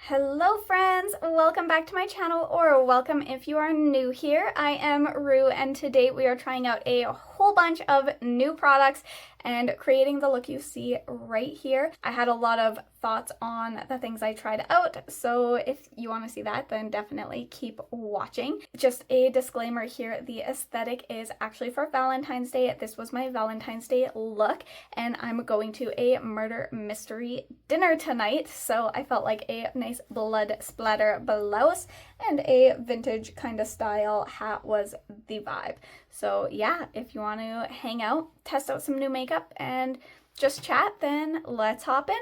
Hello friends, welcome back to my channel, or welcome if you are new here. I am Rue and today we are trying out a whole bunch of new products and creating the look you see right here. I had a lot of thoughts on the things I tried out, so if you want to see that, then definitely keep watching. Just a disclaimer here, the aesthetic is actually for Valentine's Day. This was my Valentine's Day look, and I'm going to a murder mystery dinner tonight, so I felt like a nice blood splatter blouse and a vintage kind of style hat was the vibe. So yeah, if you want to hang out, test out some new makeup, and just chat, then let's hop in.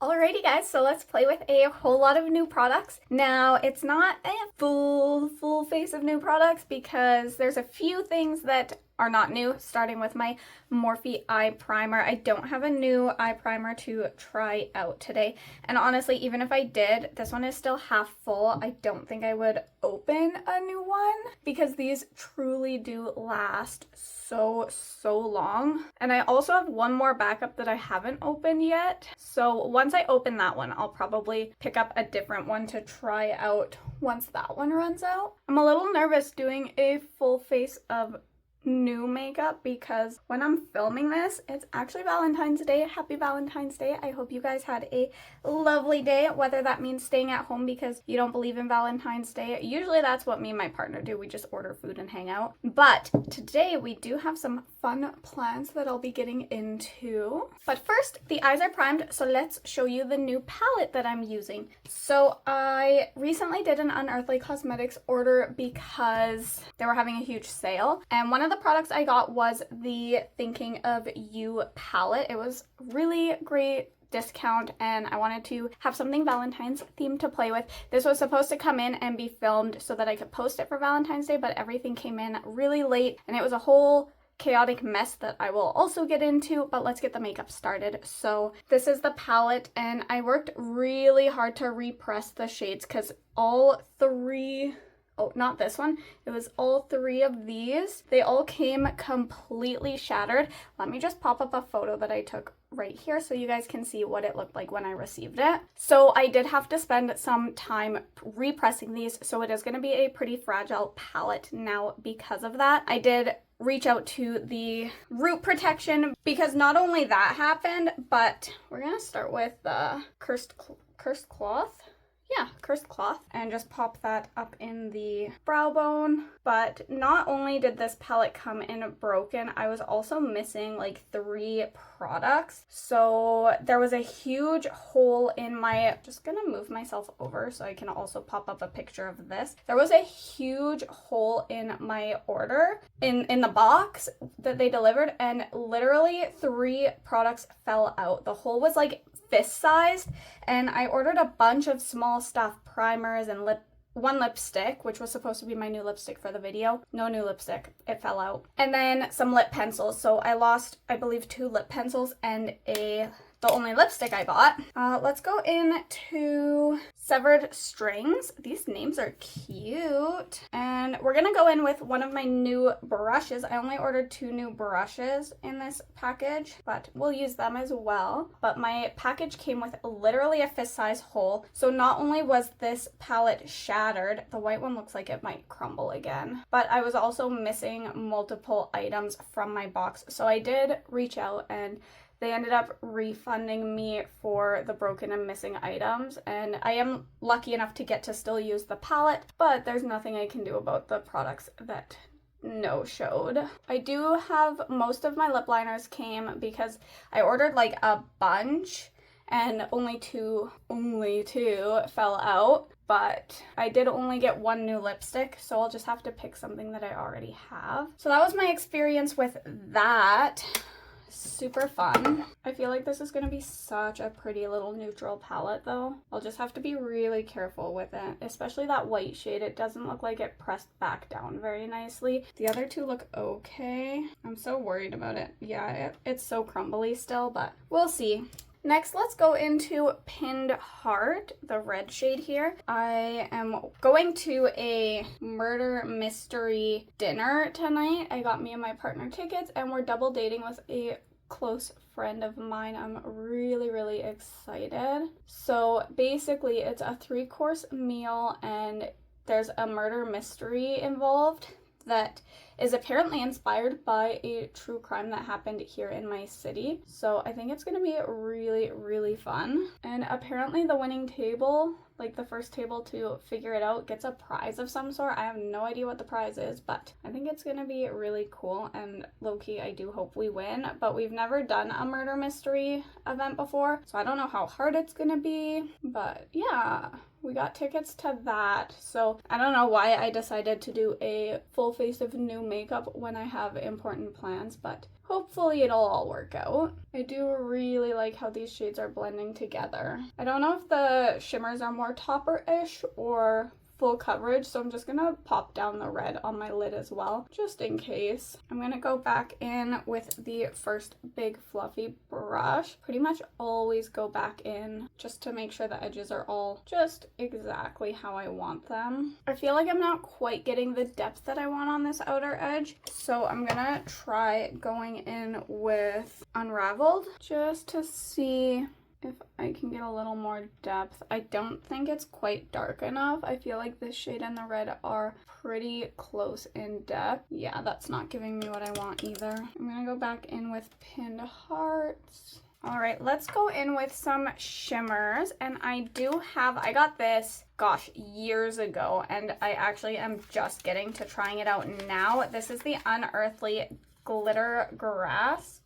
Alrighty guys, so let's play with a whole lot of new products. Now, it's not a full face of new products because there's a few things that are not new, starting with my Morphe eye primer. I don't have a new eye primer to try out today, and honestly, even if I did, this one is still half full. I don't think I would open a new one because these truly do last so long. And I also have one more backup that I haven't opened yet, so once I open that one, I'll probably pick up a different one to try out once that one runs out. I'm a little nervous doing a full face of new makeup because when I'm filming this, it's actually Valentine's Day. Happy Valentine's Day. I hope you guys had a lovely day, whether that means staying at home because you don't believe in Valentine's Day. Usually that's what me and my partner do. We just order food and hang out. But today we do have some fun plans that I'll be getting into. But first, the eyes are primed, so let's show you the new palette that I'm using. So I recently did an Unearthly Cosmetics order because they were having a huge sale, and one of the products I got was the Thinking of You palette. It was really great discount, and I wanted to have something Valentine's themed to play with. This was supposed to come in and be filmed so that I could post it for Valentine's Day, but everything came in really late and it was a whole chaotic mess that I will also get into, but let's get the makeup started. So this is the palette, and I worked really hard to repress the shades because all three, oh, not this one, it was all three of these, they all came completely shattered. Let me just pop up a photo that I took right here so you guys can see what it looked like when I received it. So I did have to spend some time repressing these, so it is going to be a pretty fragile palette now because of that. I did reach out to the root protection because not only that happened, but we're going to start with the cursed cloth. Yeah, cursed cloth, and just pop that up in the brow bone. But not only did this palette come in broken, I was also missing like 3 products. So there was a huge hole in my, just gonna move myself over so I can also pop up a picture of this. There was a huge hole in my order in the box that they delivered, and literally 3 products fell out. The hole was like fist sized, and I ordered a bunch of small stuff, primers and one lipstick, which was supposed to be my new lipstick for the video. No new lipstick, it fell out. And then some lip pencils, so I lost, I believe, 2 lip pencils and the only lipstick I bought. Let's go into Severed Strings. These names are cute. And we're gonna go in with one of my new brushes. I only ordered 2 new brushes in this package, but we'll use them as well. But my package came with literally a fist-size hole. So not only was this palette shattered, the white one looks like it might crumble again, but I was also missing multiple items from my box. So I did reach out, and they ended up refunding me for the broken and missing items, and I am lucky enough to get to still use the palette, but there's nothing I can do about the products that no-showed. I do have most of my lip liners came because I ordered like a bunch and only two fell out, but I did only get 1 new lipstick, so I'll just have to pick something that I already have. So that was my experience with that. Super fun. I feel like this is going to be such a pretty little neutral palette though. I'll just have to be really careful with it, especially that white shade. It doesn't look like it pressed back down very nicely. The other 2 look okay. I'm so worried about it. Yeah, it's so crumbly still, but we'll see. Next, let's go into Pinned Heart, the red shade here. I am going to a murder mystery dinner tonight. I got me and my partner tickets, and we're double dating with a close friend of mine. I'm really excited. So basically it's a 3-course meal and there's a murder mystery involved that is apparently inspired by a true crime that happened here in my city. So I think it's gonna be really fun. And apparently the winning table, like the first table to figure it out, gets a prize of some sort. I have no idea what the prize is, but I think it's gonna be really cool, and low-key I do hope we win. But we've never done a murder mystery event before, so I don't know how hard it's gonna be, but yeah. We got tickets to that, so I don't know why I decided to do a full face of new makeup when I have important plans, but hopefully it'll all work out. I do really like how these shades are blending together. I don't know if the shimmers are more topper-ish or full coverage, so I'm just gonna pop down the red on my lid as well, just in case. I'm gonna go back in with the first big fluffy brush. Pretty much always go back in just to make sure the edges are all just exactly how I want them. I feel like I'm not quite getting the depth that I want on this outer edge, so I'm gonna try going in with Unraveled just to see if I can get a little more depth. I don't think it's quite dark enough. I feel like this shade and the red are pretty close in depth. Yeah, that's not giving me what I want either. I'm gonna go back in with Pinned Hearts. All right, let's go in with some shimmers. And I got this, gosh, years ago, and I actually am just getting to trying it out now. This is the Unearthly Glimmer Grasp.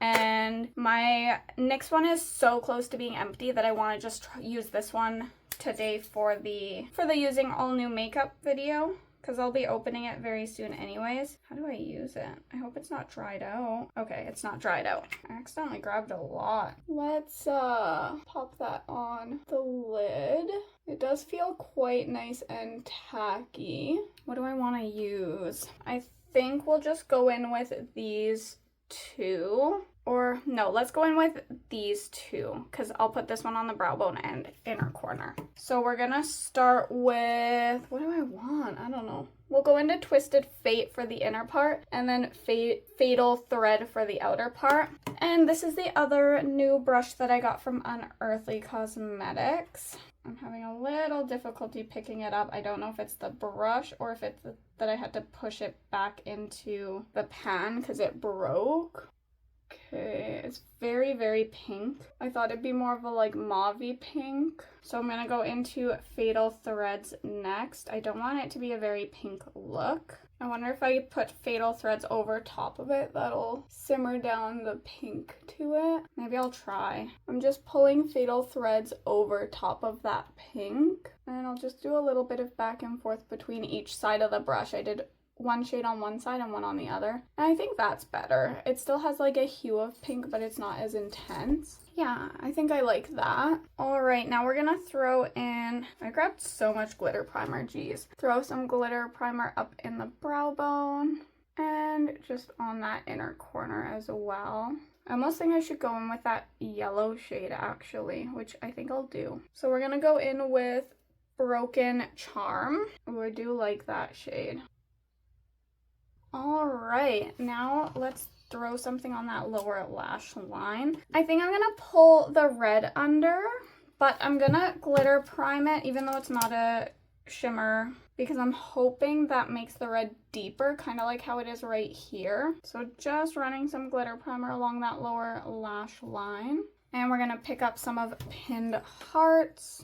And my next one is so close to being empty that I want to just use this one today for the using all new makeup video, because I'll be opening it very soon anyways. How do I use it? I hope it's not dried out. Okay, it's not dried out. I accidentally grabbed a lot. Let's pop that on the lid. It does feel quite nice and tacky. What do I want to use? I think we'll just go in with these two, or no, let's go in with these two, because I'll put this one on the brow bone and inner corner. So we're gonna start with, what do I want? I don't know. We'll go into Twisted Fate for the inner part, and then Fatal Thread for the outer part. And this is the other new brush that I got from Unearthly Cosmetics. I'm having a little difficulty picking it up. I don't know if it's the brush or if it's that I had to push it back into the pan because it broke. Okay, it's very pink. I thought it'd be more of a like mauve-y pink. So I'm gonna go into Fatal Threads next. I don't want it to be a very pink look. I wonder if I put Fatal Threads over top of it, that'll simmer down the pink to it. Maybe I'll try. I'm just pulling Fatal Threads over top of that pink. And I'll just do a little bit of back and forth between each side of the brush. I did one shade on one side and one on the other. And I think that's better. It still has like a hue of pink, but it's not as intense. Yeah, I think I like that. All right, now we're gonna throw in, I grabbed so much glitter primer, geez. Throw some glitter primer up in the brow bone and just on that inner corner as well. I almost think I should go in with that yellow shade actually, which I think I'll do. So we're gonna go in with Broken Charm. Ooh, I do like that shade. All right, now let's throw something on that lower lash line. I think I'm gonna pull the red under, but I'm gonna glitter prime it, even though it's not a shimmer, because I'm hoping that makes the red deeper, kind of like how it is right here. So just running some glitter primer along that lower lash line. And we're gonna pick up some of Pinned Hearts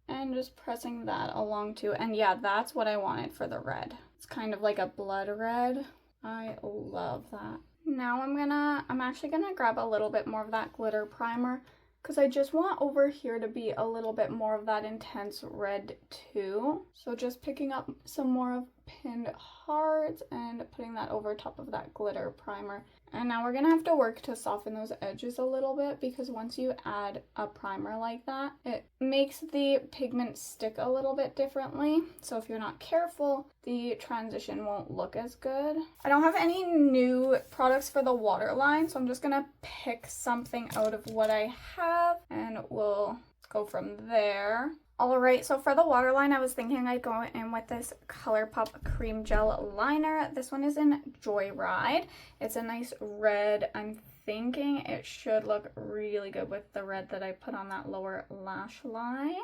and just pressing that along too. And yeah, that's what I wanted for the red. It's kind of like a blood red. I love that. Now I'm actually gonna grab a little bit more of that glitter primer because I just want over here to be a little bit more of that intense red too. So just picking up some more of Pinned Hearts and putting that over top of that glitter primer. And now we're gonna have to work to soften those edges a little bit, because once you add a primer like that, it makes the pigment stick a little bit differently. So if you're not careful, the transition won't look as good. I don't have any new products for the waterline, so I'm just gonna pick something out of what I have and we'll go from there. Alright, so for the waterline, I was thinking I'd go in with this Colourpop Cream Gel Liner. This one is in Joyride. It's a nice red. I'm thinking it should look really good with the red that I put on that lower lash line.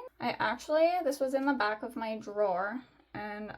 This was in the back of my drawer, and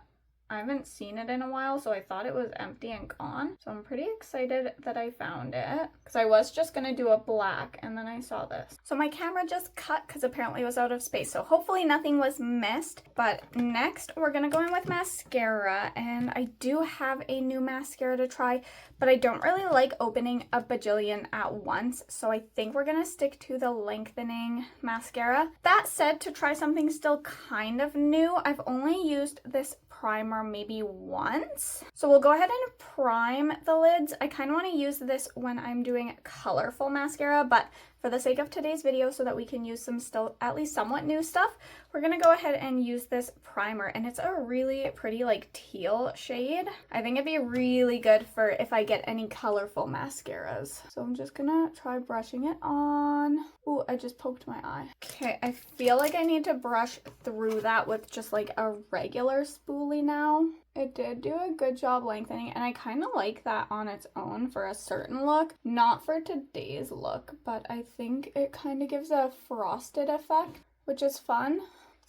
I haven't seen it in a while, so I thought it was empty and gone. So I'm pretty excited that I found it, because I was just going to do a black, and then I saw this. So my camera just cut because apparently it was out of space, so hopefully nothing was missed. But next, we're going to go in with mascara, and I do have a new mascara to try, but I don't really like opening a bajillion at once, so I think we're going to stick to the Lengthening mascara. That said, to try something still kind of new, I've only used this primer maybe once. So we'll go ahead and prime the lids. I kind of want to use this when I'm doing colorful mascara, but for the sake of today's video, so that we can use some still at least somewhat new stuff, we're gonna go ahead and use this primer, and it's a really pretty like teal shade. I think it'd be really good for if I get any colorful mascaras. So I'm just gonna try brushing it on. Ooh, I just poked my eye. Okay, I feel like I need to brush through that with just like a regular spoolie now. It did do a good job lengthening, and I kind of like that on its own for a certain look. Not for today's look, but I think it kind of gives a frosted effect, which is fun.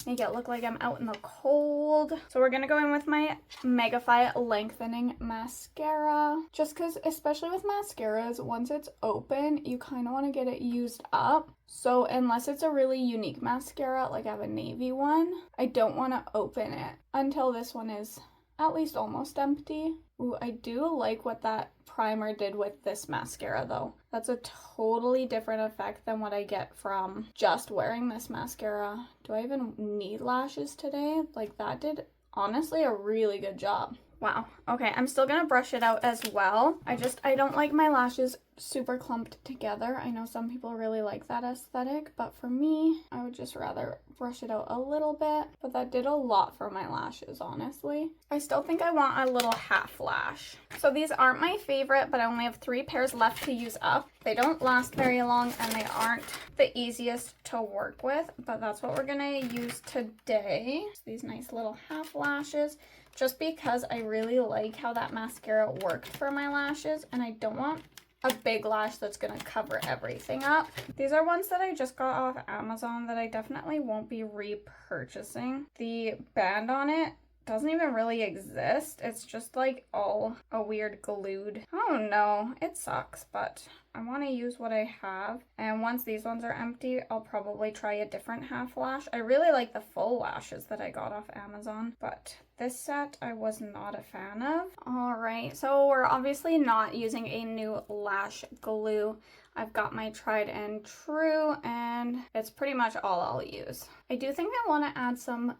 Make it look like I'm out in the cold. So we're gonna go in with my Magefy Lengthening Mascara. Just because, especially with mascaras, once it's open, you kind of want to get it used up. So unless it's a really unique mascara, like I have a navy one, I don't want to open it until this one is at least almost empty. Ooh, I do like what that primer did with this mascara though. That's a totally different effect than what I get from just wearing this mascara. Do I even need lashes today? Like, that did honestly a really good job. Wow. Okay, I'm still gonna brush it out as well. I don't like my lashes super clumped together. I know some people really like that aesthetic, but for me, I would just rather brush it out a little bit. But that did a lot for my lashes, honestly. I still think I want a little half lash. So these aren't my favorite, but I only have 3 pairs left to use up. They don't last very long, and they aren't the easiest to work with, but that's what we're gonna use today. These nice little half lashes, just because I really like how that mascara worked for my lashes, and I don't want a big lash that's gonna cover everything up. These are ones that I just got off Amazon that I definitely won't be repurchasing. The band on it doesn't even really exist. It's just like all a weird glued. I don't know, it sucks, but I want to use what I have. And once these ones are empty, I'll probably try a different half lash. I really like the full lashes that I got off Amazon, but this set I was not a fan of. All right, so we're obviously not using a new lash glue. I've got my tried and true, and it's pretty much all I'll use. I do think I want to add some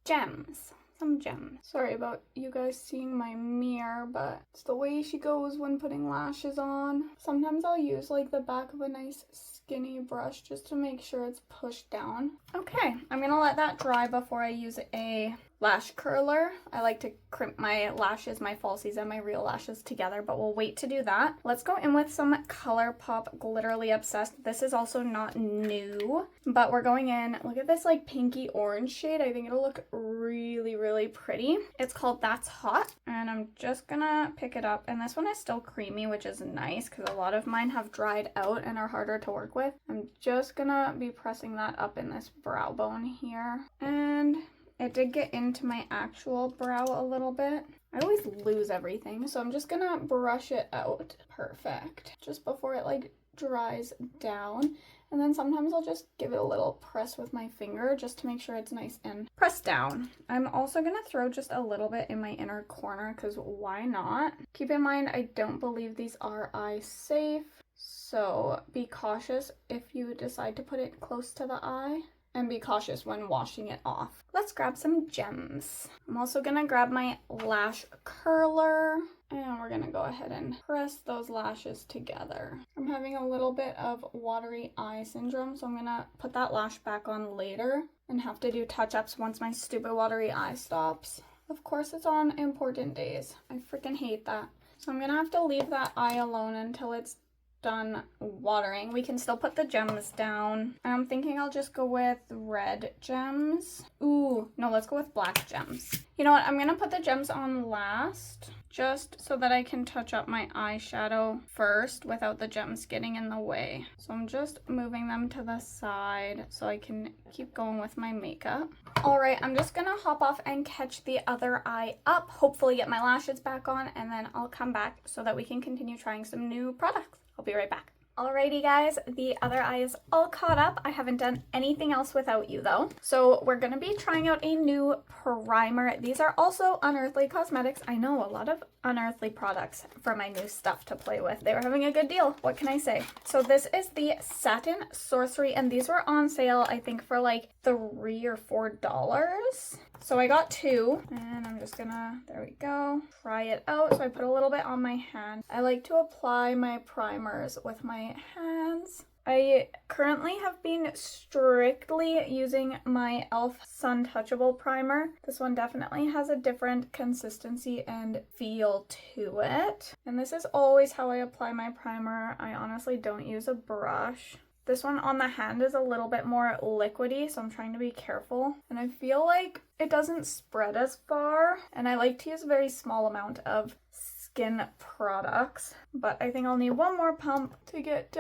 gems. Some gems. Sorry about you guys seeing my mirror, but it's the way she goes when putting lashes on. Sometimes I'll use like the back of a nice skinny brush just to make sure it's pushed down. Okay, I'm gonna let that dry before I use a lash curler. I like to crimp my lashes, my falsies, and my real lashes together, but we'll wait to do that. Let's go in with some Colourpop Glitterally Obsessed. This is also not new, but we're going in. Look at this like pinky orange shade. I think it'll look really, really pretty. It's called That's Hot, and I'm just gonna pick it up. And this one is still creamy, which is nice because a lot of mine have dried out and are harder to work with. I'm just gonna be pressing that up in this brow bone here, and it did get into my actual brow a little bit. I always lose everything, so I'm just gonna brush it out. Perfect. Just before it like dries down. And then sometimes I'll just give it a little press with my finger just to make sure it's nice and pressed down. I'm also gonna throw just a little bit in my inner corner because why not? Keep in mind, I don't believe these are eye safe, so be cautious if you decide to put it close to the eye. And be cautious when washing it off. Let's grab some gems. I'm also gonna grab my lash curler, and we're gonna go ahead and press those lashes together. I'm having a little bit of watery eye syndrome, so I'm gonna put that lash back on later and have to do touch-ups once my stupid watery eye stops. Of course, it's on important days. I freaking hate that. So I'm gonna have to leave that eye alone until it's done watering. We can still put the gems down. I'm thinking I'll just go with red gems. Ooh, no, let's go with black gems. You know what? I'm gonna put the gems on last, just so that I can touch up my eyeshadow first without the gems getting in the way. So I'm just moving them to the side so I can keep going with my makeup. All right, I'm just gonna hop off and catch the other eye up, hopefully get my lashes back on, and then I'll come back so that we can continue trying some new products. I'll be right back. Alrighty guys, the other eye is all caught up. I haven't done anything else without you though. So we're gonna be trying out a new primer. These are also Unearthly Cosmetics. I know, a lot of Unearthly products for my new stuff to play with. They were having a good deal. What can I say? So this is the Satin Sorcery, and these were on sale, I think, for like $3 or $4. So I got two, and I'm just gonna, there we go, try it out. So I put a little bit on my hand. I like to apply my primers with my hands. I currently have been strictly using my e.l.f. Sun Touchable primer. This one definitely has a different consistency and feel to it. And this is always how I apply my primer. I honestly don't use a brush. This one on the hand is a little bit more liquidy, so I'm trying to be careful. And I feel like it doesn't spread as far. And I like to use a very small amount of skin products, but I think I'll need one more pump to get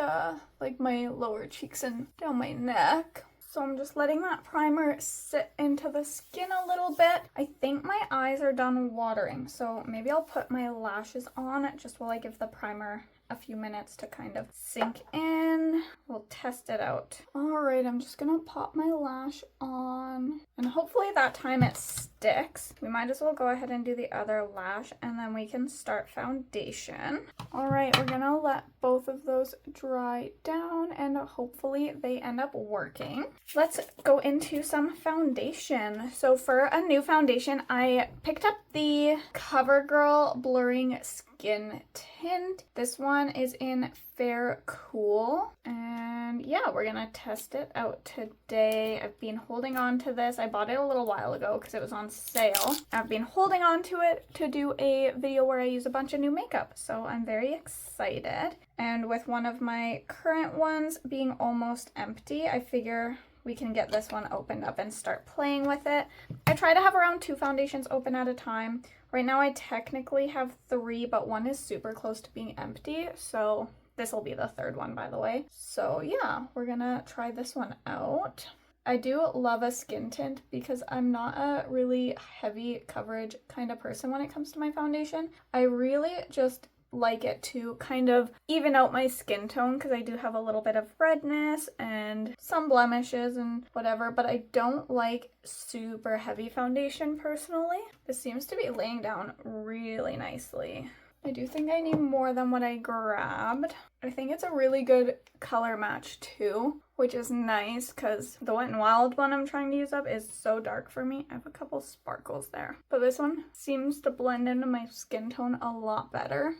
like my lower cheeks and down my neck. So I'm just letting that primer sit into the skin a little bit. I think my eyes are done watering, so maybe I'll put my lashes on just while I give the primer a few minutes to kind of sink in. We'll test it out. All right, I'm just gonna pop my lash on, and hopefully that time it sticks. We might as well go ahead and do the other lash, and then we can start foundation. All right, we're gonna let both of those dry down, and hopefully they end up working. Let's go into some foundation. So for a new foundation, I picked up the Covergirl Blurring Skin Tint. This one is in Fair Cool, and yeah, we're gonna test it out today. I've been holding on to this. I bought it a little while ago because it was on sale. I've been holding on to it to do a video where I use a bunch of new makeup, so I'm very excited. And with one of my current ones being almost empty, I figure we can get this one opened up and start playing with it. I try to have around 2 foundations open at a time. Right now I technically have 3, but one is super close to being empty, so this will be the 3rd one, by the way. So yeah, we're gonna try this one out. I do love a skin tint because I'm not a really heavy coverage kind of person when it comes to my foundation. I really just like it to kind of even out my skin tone because I do have a little bit of redness and some blemishes and whatever, but I don't like super heavy foundation personally. This seems to be laying down really nicely. I do think I need more than what I grabbed. I think it's a really good color match too, which is nice because the Wet n Wild one I'm trying to use up is so dark for me. I have a couple sparkles there, but this one seems to blend into my skin tone a lot better.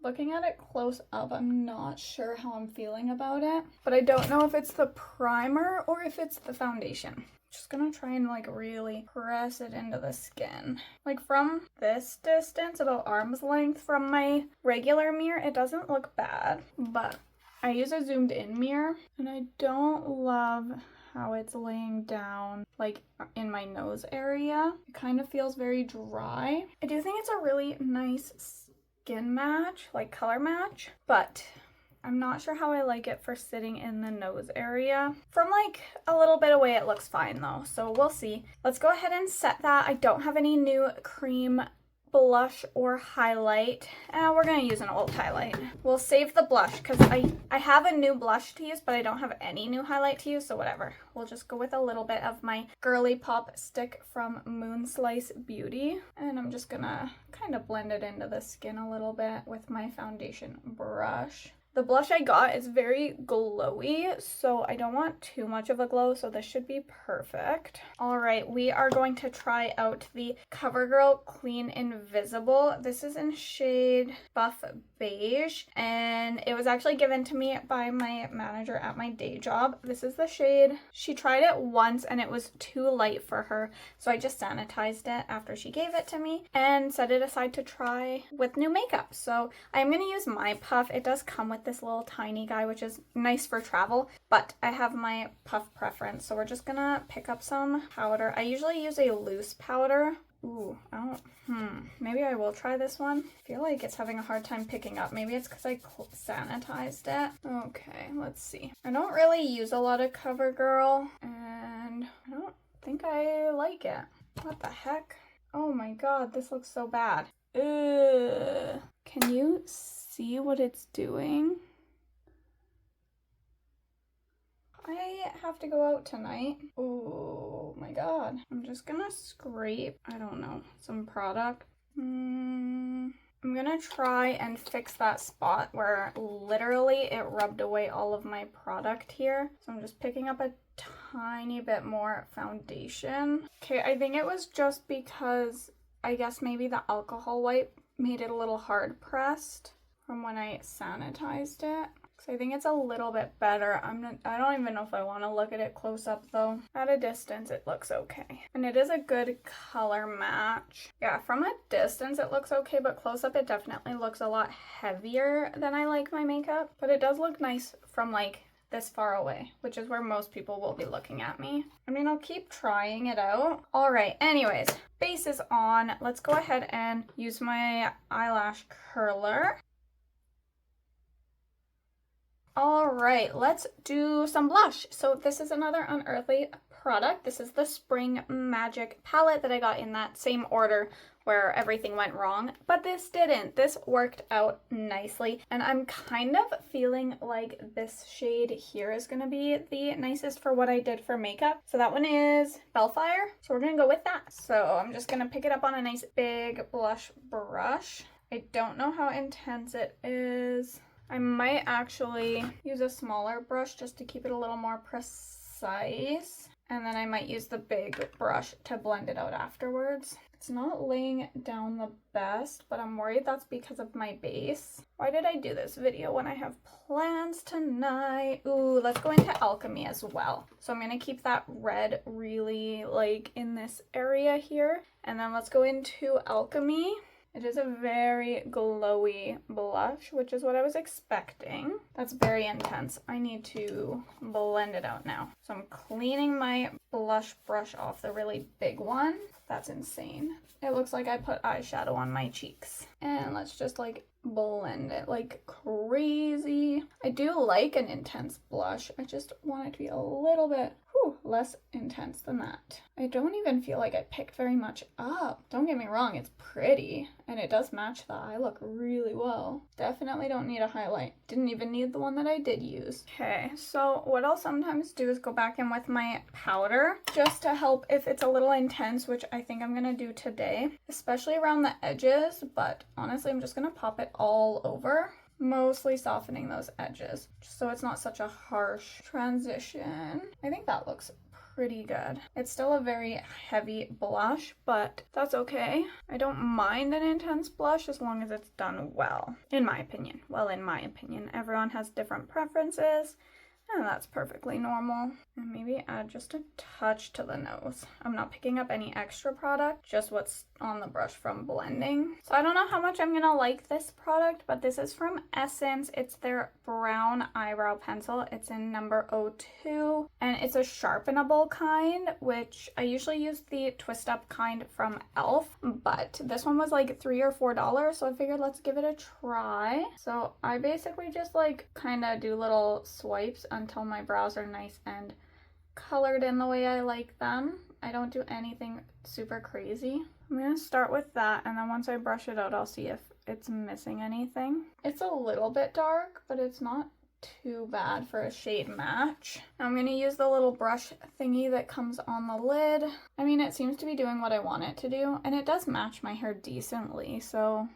Looking at it close up, I'm not sure how I'm feeling about it, but I don't know if it's the primer or if it's the foundation. Just gonna try and like really press it into the skin. Like from this distance, about arm's length from my regular mirror, it doesn't look bad, but I use a zoomed in mirror and I don't love how it's laying down like in my nose area. It kind of feels very dry. I do think it's a really nice skin match, like color match, but I'm not sure how I like it for sitting in the nose area. From like a little bit away it looks fine though, so we'll see. Let's go ahead and set that. I don't have any new cream blush or highlight. We're gonna use an old highlight. We'll save the blush because I have a new blush to use, but I don't have any new highlight to use, so whatever. We'll just go with a little bit of my Girlpop stick from Moonslice Beauty, and I'm just gonna kind of blend it into the skin a little bit with my foundation brush. The blush I got is very glowy, so I don't want too much of a glow, so this should be perfect. All right, we are going to try out the Covergirl Clean Invisible. This is in shade Buff Beige, and it was actually given to me by my manager at my day job. This is the shade. She tried it once and it was too light for her, so I just sanitized it after she gave it to me and set it aside to try with new makeup. So I'm going to use my puff. It does come with this little tiny guy, which is nice for travel, but I have my puff preference, so we're just gonna pick up some powder. I usually use a loose powder. Ooh, maybe I will try this one. I feel like it's having a hard time picking up. Maybe it's because I sanitized it. Okay, let's see. I don't really use a lot of CoverGirl, and I don't think I like it. What the heck? Oh my god, this looks so bad. Ugh. Can you see what it's doing? I have to go out tonight. Oh my god. I'm just gonna scrape, I don't know, some product. I'm gonna try and fix that spot where literally it rubbed away all of my product here. So I'm just picking up a tiny bit more foundation. Okay, I think it was just because I guess maybe the alcohol wipe made it a little hard pressed from when I sanitized it. So I think it's a little bit better. I don't even know if I want to look at it close up though. At a distance it looks okay. And it is a good color match. Yeah, from a distance it looks okay, but close up it definitely looks a lot heavier than I like my makeup. But it does look nice from like this far away, which is where most people will be looking at me. I mean, I'll keep trying it out. All right, anyways, base is on. Let's go ahead and use my eyelash curler. All right, let's do some blush. So this is another Unearthly product. This is the Spring Magic palette that I got in that same order where everything went wrong, but this didn't. This worked out nicely, and I'm kind of feeling like this shade here is gonna be the nicest for what I did for makeup. So that one is Balefire, so we're gonna go with that. So I'm just gonna pick it up on a nice big blush brush. I don't know how intense it is. I might actually use a smaller brush just to keep it a little more precise. And then I might use the big brush to blend it out afterwards. It's not laying down the best, but I'm worried that's because of my base. Why did I do this video when I have plans tonight? Ooh, let's go into Alchemy as well. So I'm gonna keep that red really like in this area here. And then let's go into Alchemy. It is a very glowy blush, which is what I was expecting. That's very intense. I need to blend it out now. So I'm cleaning my blush brush off, the really big one. That's insane. It looks like I put eyeshadow on my cheeks. And let's just like blend it like crazy. I do like an intense blush. I just want it to be a little bit less intense than that. I don't even feel like I picked very much up. Don't get me wrong, it's pretty and it does match the eye look really well. Definitely don't need a highlight. Didn't even need the one that I did use. Okay, so what I'll sometimes do is go back in with my powder just to help if it's a little intense, which I think I'm gonna do today, especially around the edges, but honestly I'm just gonna pop it all over. Mostly softening those edges just so it's not such a harsh transition. I think that looks pretty good. It's still a very heavy blush, but that's okay. I don't mind an intense blush as long as it's done well, in my opinion. Well, in my opinion, everyone has different preferences, and that's perfectly normal. And maybe add just a touch to the nose. I'm not picking up any extra product, just what's on the brush from blending. So I don't know how much I'm gonna like this product, but this is from Essence. It's their brown eyebrow pencil. It's in number 02, and it's a sharpenable kind, which I usually use the twist up kind from e.l.f., but this one was like $3 or $4, so I figured let's give it a try. So I basically just like kind of do little swipes until my brows are nice and colored in the way I like them. I don't do anything super crazy. I'm gonna start with that, and then once I brush it out, I'll see if it's missing anything. It's a little bit dark, but it's not too bad for a shade match. Now I'm gonna use the little brush thingy that comes on the lid. I mean, it seems to be doing what I want it to do, and it does match my hair decently, so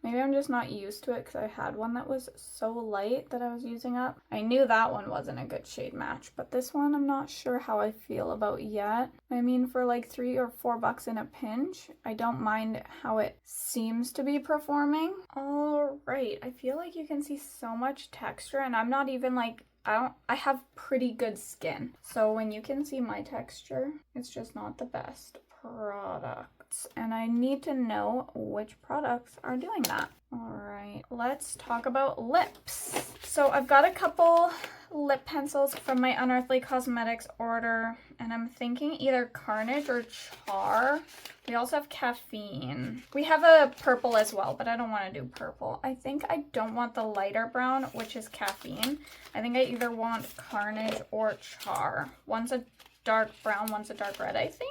Maybe I'm just not used to it because I had one that was so light that I was using up. I knew that one wasn't a good shade match, but this one I'm not sure how I feel about yet. I mean, for like $3 or $4 in a pinch, I don't mind how it seems to be performing. All right, I feel like you can see so much texture, and I'm not even like, I have pretty good skin. So when you can see my texture, it's just not the best products, and I need to know which products are doing that. All right, let's talk about lips. So I've got a couple lip pencils from my Unearthly Cosmetics order, and I'm thinking either Carnage or Char. We also have Caffeine. We have a purple as well, but I don't want to do purple. I think I don't want the lighter brown, which is Caffeine. I think I either want Carnage or Char. One's a dark brown, one's a dark red, I think.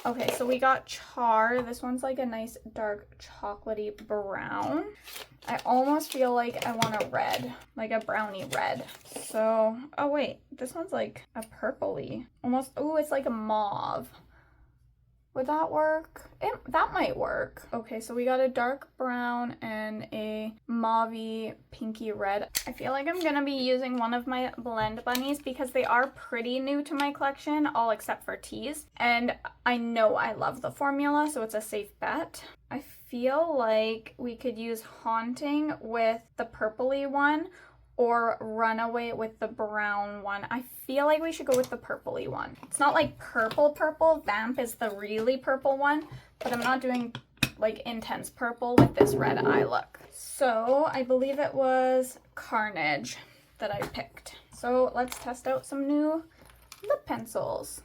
Okay, so we got Char. This one's like a nice dark chocolatey brown. I almost feel like I want a red, like a brownie red. So, oh wait, this one's like a purpley. Almost, oh, it's like a mauve. Would that work? That might work. Okay, so we got a dark brown and a mauvey pinky red. I feel like I'm gonna be using one of my blend bunnies because they are pretty new to my collection, all except for teas. And I know I love the formula, so it's a safe bet. I feel like we could use Haunting with the purpley one, or Runaway with the brown one. I feel like we should go with the purpley one. It's not like purple purple. Vamp is the really purple one, but I'm not doing like intense purple with this red eye look. So I believe it was Carnage that I picked. So let's test out some new lip pencils.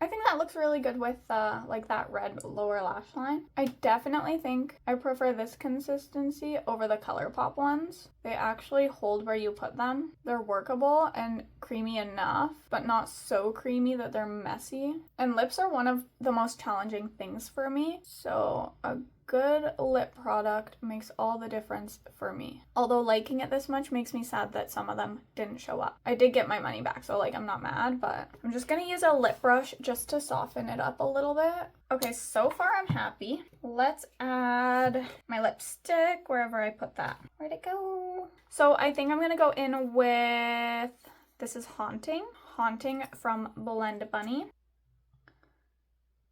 I think that looks really good with like that red lower lash line. I definitely think I prefer this consistency over the Colourpop ones. They actually hold where you put them. They're workable and creamy enough, but not so creamy that they're messy. And lips are one of the most challenging things for me, so a good lip product makes all the difference for me. Although liking it this much makes me sad that some of them didn't show up. I did get my money back, so like I'm not mad, but I'm just gonna use a lip brush just to soften it up a little bit. Okay, so far I'm happy. Let's add my lipstick wherever I put that. Where'd it go? So I think I'm gonna go in with, this is Haunting from Blend Bunny.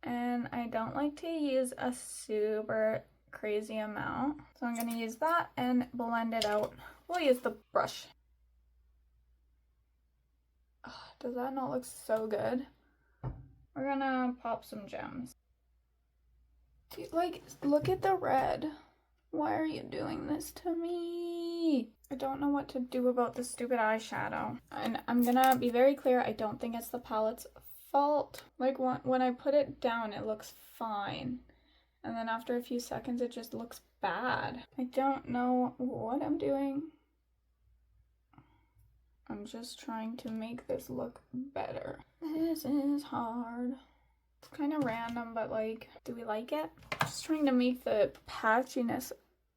And I don't like to use a super crazy amount, so I'm going to use that and blend it out. We'll use the brush. Oh, does that not look so good? We're going to pop some gems. Like, look at the red. Why are you doing this to me? I don't know what to do about this stupid eyeshadow. And I'm going to be very clear, I don't think it's the palette's fault. Like when I put it down, it looks fine, and then after a few seconds it just looks bad. I don't know what I'm doing. I'm just trying to make this look better. This is hard. It's kind of random, but like, do we like it? Just trying to make the patchiness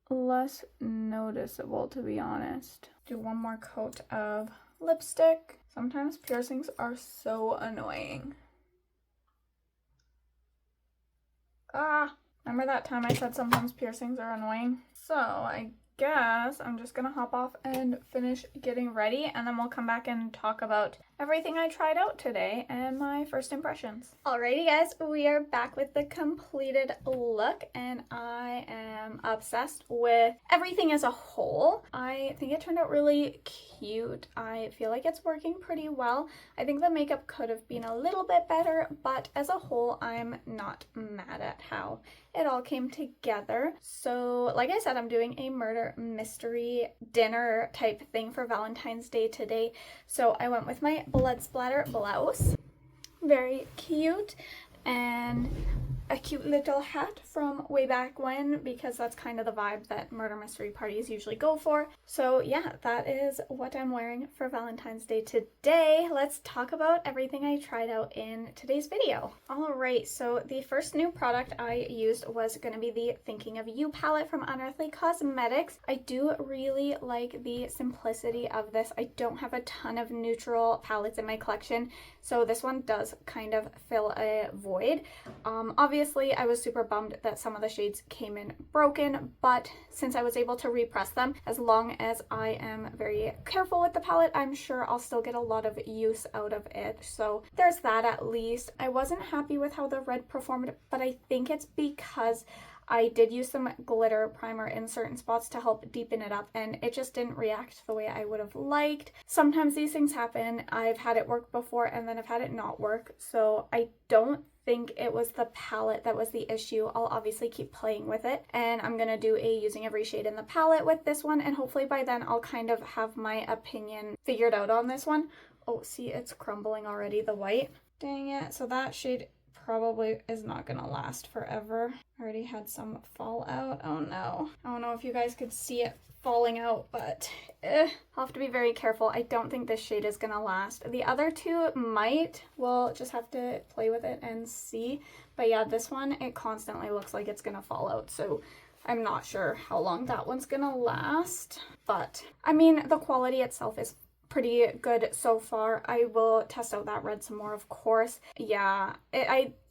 less noticeable, to be honest. Do one more coat of lipstick. Sometimes piercings are so annoying. Remember that time I said sometimes piercings are annoying? So I guess I'm just gonna hop off and finish getting ready, and then we'll come back and talk about everything I tried out today and my first impressions. Alrighty guys, we are back with the completed look, and I am obsessed with everything as a whole. I think it turned out really cute. I feel like it's working pretty well. I think the makeup could have been a little bit better, but as a whole, I'm not mad at how it all came together. So like I said, I'm doing a murder mystery dinner type thing for Valentine's Day today. So I went with my blood splatter blouse, very cute, and a cute little hat from way back when, because that's kind of the vibe that murder mystery parties usually go for. So yeah, that is what I'm wearing for Valentine's Day today. Let's talk about everything I tried out in today's video. Alright, so the first new product I used was going to be the Thinking of You palette from Unearthly Cosmetics. I do really like the simplicity of this. I don't have a ton of neutral palettes in my collection, so this one does kind of fill a void. Obviously Obviously, I was super bummed that some of the shades came in broken, but since I was able to repress them, as long as I am very careful with the palette, I'm sure I'll still get a lot of use out of it. So there's that at least. I wasn't happy with how the red performed, but I think it's because I did use some glitter primer in certain spots to help deepen it up, and it just didn't react the way I would have liked. Sometimes these things happen. I've had it work before and then I've had it not work, so I don't think it was the palette that was the issue. I'll obviously keep playing with it, and I'm gonna do a using every shade in the palette with this one, and hopefully by then I'll kind of have my opinion figured out on this one. Oh, see, it's crumbling already, the white. Dang it. So that shade probably is not gonna last forever. I already had some fall out. Oh no. I don't know if you guys could see it falling out, but I'll have to be very careful. I don't think this shade is gonna last. The other two might. We'll just have to play with it and see. But yeah, this one, it constantly looks like it's gonna fall out, so I'm not sure how long that one's gonna last. But I mean, the quality itself is pretty good so far. I will test out that red some more, of course. Yeah,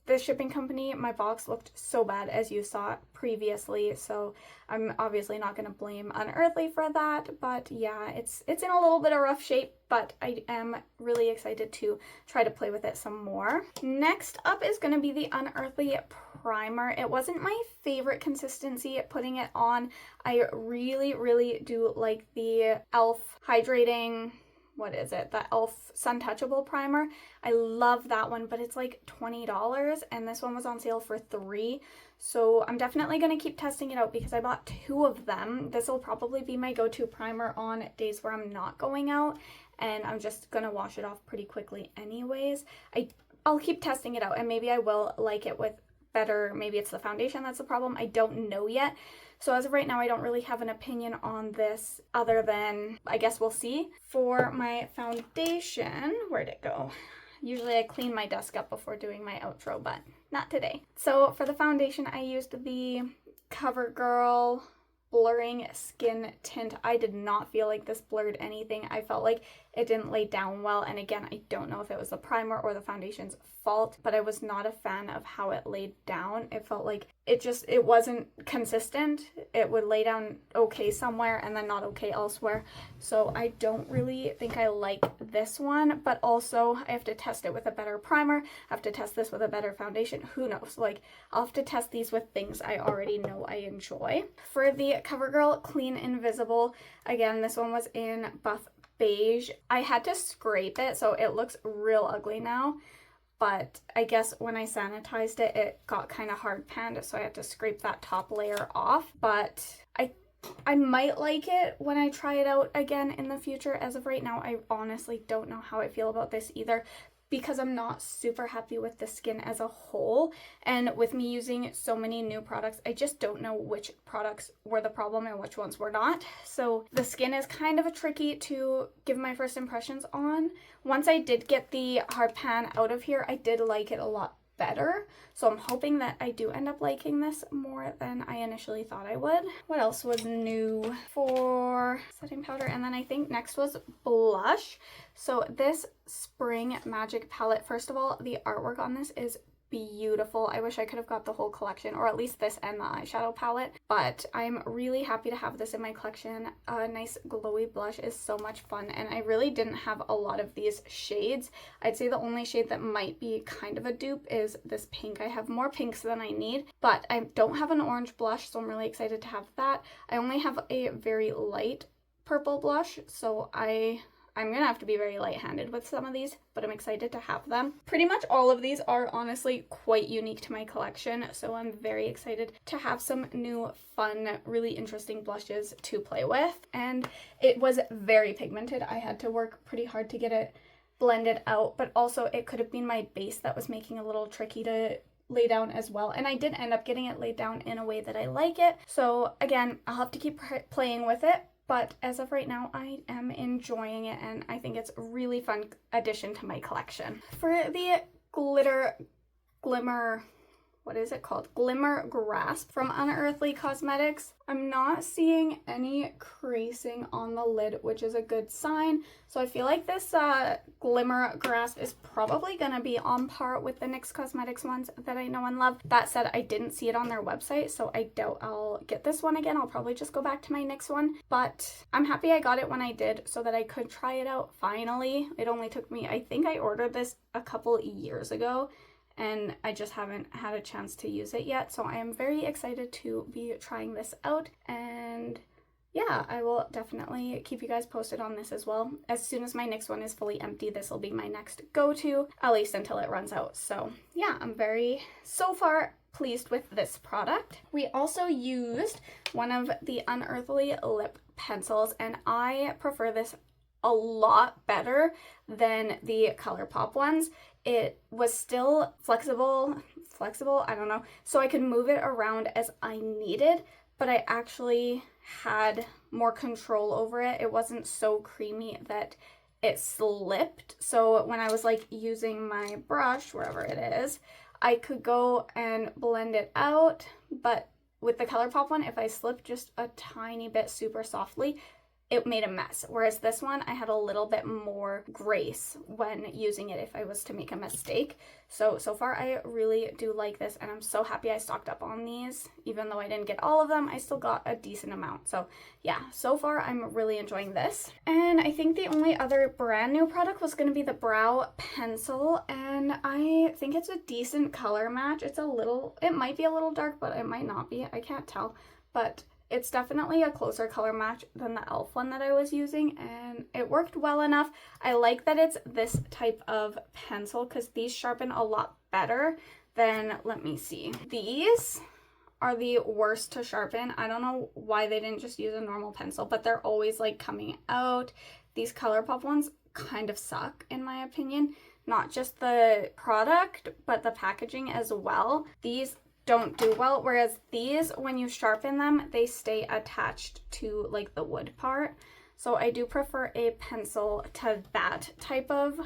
the shipping company, my box looked so bad, as you saw previously, so I'm obviously not going to blame Unearthly for that, but yeah, it's in a little bit of rough shape, but I am really excited to try to play with it some more. Next up is going to be the Unearthly primer. It wasn't my favorite consistency putting it on. I really do like the e.l.f. hydrating, what is it, the e.l.f. Sun Touchable primer. I love that one, but it's like $20, and this one was on sale for $3. So I'm definitely going to keep testing it out because I bought 2 of them. This will probably be my go-to primer on days where I'm not going out, and I'm just going to wash it off pretty quickly anyways. I'll keep testing it out, and maybe I will like it with better, maybe it's the foundation that's the problem. I don't know yet. So as of right now, I don't really have an opinion on this other than, I guess we'll see. For my foundation, where'd it go? Usually I clean my desk up before doing my outro, but not today. So for the foundation, I used the Covergirl Blurring Skin Tint. I did not feel like this blurred anything. I felt like it didn't lay down well, and again, I don't know if it was the primer or the foundation's fault, but I was not a fan of how it laid down. It felt like it wasn't consistent. It would lay down okay somewhere and then not okay elsewhere. So I don't really think I like this one, but also I have to test it with a better primer. I have to test this with a better foundation. Who knows? Like, I'll have to test these with things I already know I enjoy. For the Covergirl Clean Invisible, again, this one was in Buff Beige. I had to scrape it, so it looks real ugly now. But I guess when I sanitized it, it got kind of hard panned, so I had to scrape that top layer off. But I might like it when I try it out again in the future. As of right now, I honestly don't know how I feel about this either, because I'm not super happy with the skin as a whole, and with me using so many new products, I just don't know which products were the problem and which ones were not. So the skin is kind of tricky to give my first impressions on. Once I did get the hard pan out of here, I did like it a lot better, so I'm hoping that I do end up liking this more than I initially thought I would. What else was new for setting powder? And then I think next was blush. So this Spring Magic palette, first of all, the artwork on this is beautiful. I wish I could have got the whole collection, or at least this and the eyeshadow palette, but I'm really happy to have this in my collection. A nice glowy blush is so much fun, and I really didn't have a lot of these shades. I'd say the only shade that might be kind of a dupe is this pink. I have more pinks than I need, but I don't have an orange blush, so I'm really excited to have that. I only have a very light purple blush, so I'm gonna have to be very light-handed with some of these, but I'm excited to have them. Pretty much all of these are honestly quite unique to my collection, so I'm very excited to have some new, fun, really interesting blushes to play with. And it was very pigmented. I had to work pretty hard to get it blended out, but also it could have been my base that was making it a little tricky to lay down as well, and I did end up getting it laid down in a way that I like it. So again, I'll have to keep playing with it. But as of right now, I am enjoying it, and I think it's a really fun addition to my collection. For the Glimmer, what is it called? Glimmer Grasp from Unearthly Cosmetics. I'm not seeing any creasing on the lid, which is a good sign. So I feel like this Glimmer Grasp is probably going to be on par with the NYX Cosmetics ones that I know and love. That said, I didn't see it on their website, so I doubt I'll get this one again. I'll probably just go back to my NYX one. But I'm happy I got it when I did so that I could try it out finally. It only took me, I think I ordered this a couple years ago, and I just haven't had a chance to use it yet. So I am very excited to be trying this out, and yeah, I will definitely keep you guys posted on this as well. As soon as my NYX one is fully empty, this will be my next go-to, at least until it runs out. So yeah, I'm very, so far, pleased with this product. We also used one of the Unearthly lip pencils, and I prefer this a lot better than the Colourpop ones. It was still flexible, I don't know, so I could move it around as I needed, but I actually had more control over it. It wasn't so creamy that it slipped. So when I was like using my brush, wherever it is, I could go and blend it out. But with the Colourpop one, if I slipped just a tiny bit super softly, it made a mess. Whereas this one, I had a little bit more grace when using it if I was to make a mistake. So far I really do like this, and I'm so happy I stocked up on these. Even though I didn't get all of them, I still got a decent amount. So yeah, so far I'm really enjoying this. And I think the only other brand new product was going to be the brow pencil, and I think it's a decent color match. It's a little, it might be a little dark, but it might not be. I can't tell, but it's definitely a closer color match than the e.l.f. one that I was using, and it worked well enough. I like that it's this type of pencil because these sharpen a lot better than, let me see, these are the worst to sharpen. I don't know why they didn't just use a normal pencil, but they're always like coming out. These Colourpop ones kind of suck in my opinion. Not just the product, but the packaging as well. These don't do well, whereas these, when you sharpen them, they stay attached to like the wood part. So I do prefer a pencil to that type of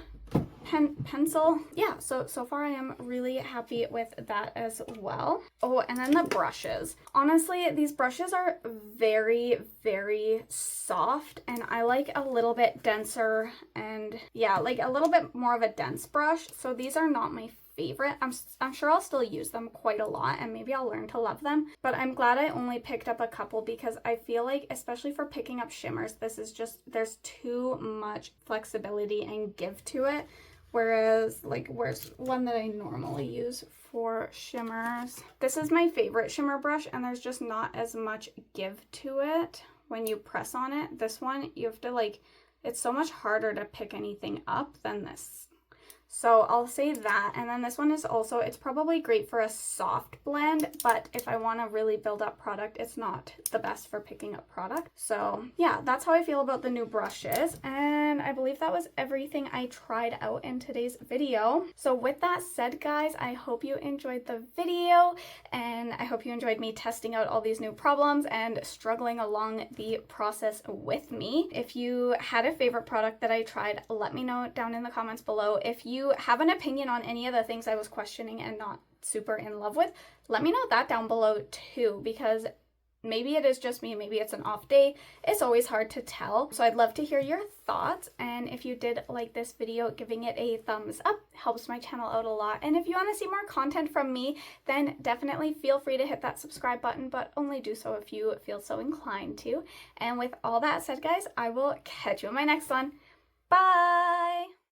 pencil. Yeah, so far I am really happy with that as well. Oh, and then the brushes. Honestly, these brushes are very, very soft, and I like a little bit denser, and yeah, like a little bit more of a dense brush. So these are not my favorite. I'm sure I'll still use them quite a lot, and maybe I'll learn to love them, but I'm glad I only picked up a couple because I feel like, especially for picking up shimmers, this is just, there's too much flexibility and give to it. Whereas, like, where's one that I normally use for shimmers? This is my favorite shimmer brush, and there's just not as much give to it when you press on it. This one, you have to, like, it's so much harder to pick anything up than this. So I'll say that. And then this one is also, it's probably great for a soft blend, but if I want to really build up product, it's not the best for picking up product. So yeah, that's how I feel about the new brushes. And I believe that was everything I tried out in today's video. So with that said, guys, I hope you enjoyed the video, and I hope you enjoyed me testing out all these new problems and struggling along the process with me. If you had a favorite product that I tried, let me know down in the comments below. If you have an opinion on any of the things I was questioning and not super in love with, let me know that down below too, because maybe it is just me, maybe it's an off day. It's always hard to tell. So I'd love to hear your thoughts, and if you did like this video, giving it a thumbs up helps my channel out a lot. And if you want to see more content from me, then definitely feel free to hit that subscribe button, but only do so if you feel so inclined to. And with all that said, guys, I will catch you in my next one. Bye!